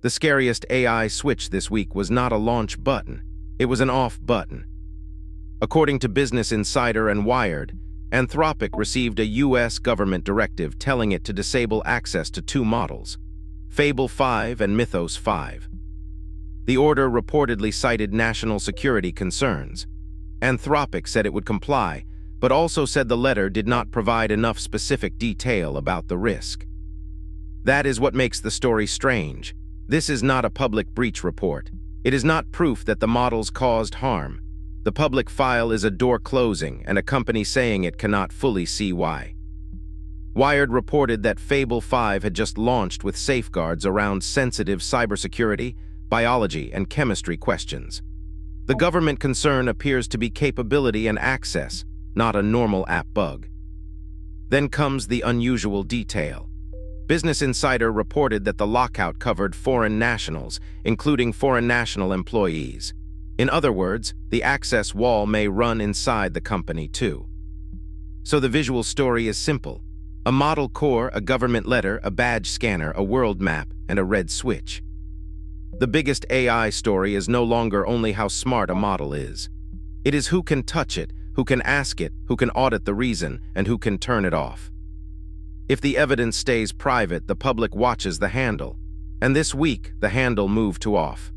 The scariest AI switch this week was not a launch button, it was an off button. According to Business Insider and Wired, Anthropic received a US government directive telling it to disable access to two models, Fable 5 and Mythos 5. The order reportedly cited national security concerns. Anthropic said it would comply, but also said the letter did not provide enough specific detail about the risk. That is what makes the story strange. This is not a public breach report. It is not proof that the models caused harm. The public file is a door closing and a company saying it cannot fully see why. Wired reported that Fable 5 had just launched with safeguards around sensitive cybersecurity, biology, and chemistry questions. The government concern appears to be capability and access, not a normal app bug. Then comes the unusual detail. Business Insider reported that the lockout covered foreign nationals, including foreign national employees. In other words, the access wall may run inside the company too. So the visual story is simple. A model core, a government letter, a badge scanner, a world map, and a red switch. The biggest AI story is no longer only how smart a model is. It is who can touch it, who can ask it, who can audit the reason, and who can turn it off. If the evidence stays private, the public watches the handle. And this week, the handle moved to off.